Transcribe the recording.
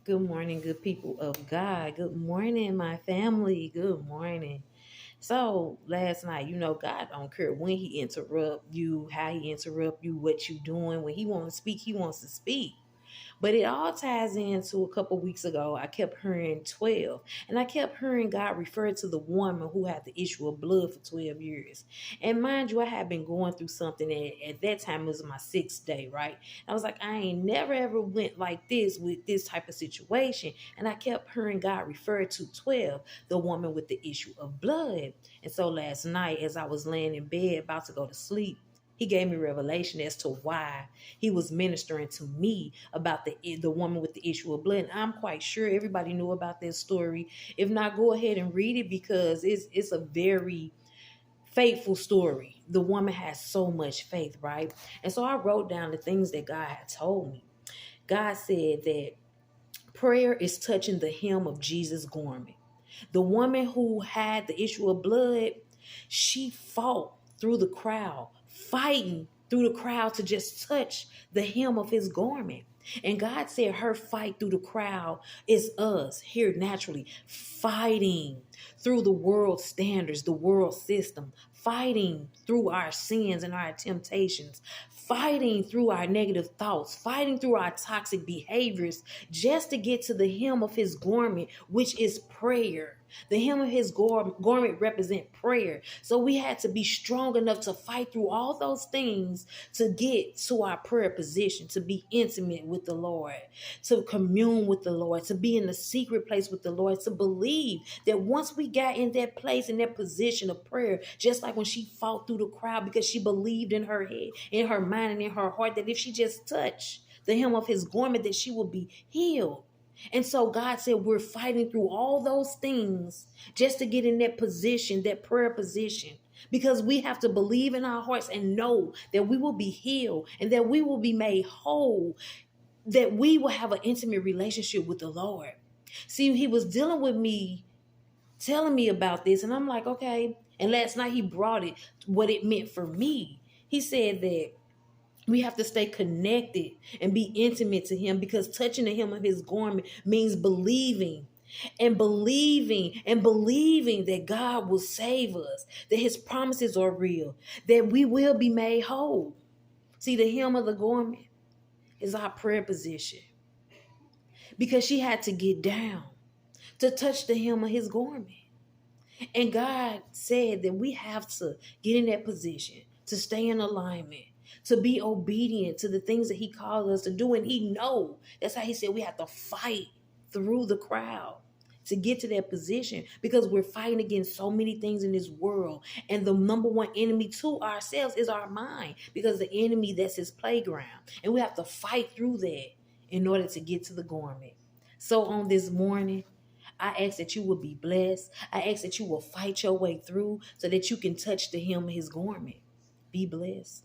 Good morning, good people of God. Good morning, my family. Good morning. So last night, God don't care when he interrupt you, how he interrupt you, what you doing. When he wants to speak, he wants to speak. But it all ties into a couple weeks ago. I kept hearing 12, and I kept hearing God refer to the woman who had the issue of blood for 12 years. And mind you, I had been going through something, at that time it was my sixth day, right? I was like, I ain't never ever went like this with this type of situation. And I kept hearing God refer to 12, the woman with the issue of blood. And so last night, as I was laying in bed about to go to sleep, he gave me revelation as to why he was ministering to me about the woman with the issue of blood. And I'm quite sure everybody knew about this story. If not, go ahead and read it because it's a very faithful story. The woman has so much faith, right? And so I wrote down the things that God had told me. God said that prayer is touching the hem of Jesus' garment. The woman who had the issue of blood, she fought through the crowd, fighting through the crowd to just touch the hem of his garment. And God said her fight through the crowd is us here naturally fighting through the world standards, the world system, fighting through our sins and our temptations, fighting through our negative thoughts, fighting through our toxic behaviors just to get to the hem of his garment, which is prayer. The hem of his garment represent prayer. So we had to be strong enough to fight through all those things to get to our prayer position, to be intimate with the Lord, to commune with the Lord, to be in the secret place with the Lord, to believe that once we got in that place, in that position of prayer, just like when she fought through the crowd because she believed in her head, in her mind, and in her heart that if she just touched the hem of his garment, that she will be healed. And so God said we're fighting through all those things just to get in that position, that prayer position, because we have to believe in our hearts and know that we will be healed and that we will be made whole, that we will have an intimate relationship with the Lord. See, he was dealing with me, telling me about this, and I'm like, okay. And last night he brought it, what it meant for me. He said that we have to stay connected and be intimate to him because touching the hem of his garment means believing and believing and believing that God will save us, that his promises are real, that we will be made whole. See, the hem of the garment is our prayer position because she had to get down to touch the hem of his garment. And God said that we have to get in that position, to stay in alignment, to be obedient to the things that he called us to do. And he know. That's how he said we have to fight through the crowd to get to that position because we're fighting against so many things in this world. And the number one enemy to ourselves is our mind because the enemy, that's his playground. And we have to fight through that in order to get to the garment. So on this morning, I ask that you will be blessed. I ask that you will fight your way through so that you can touch the hem of his garment. Be blessed.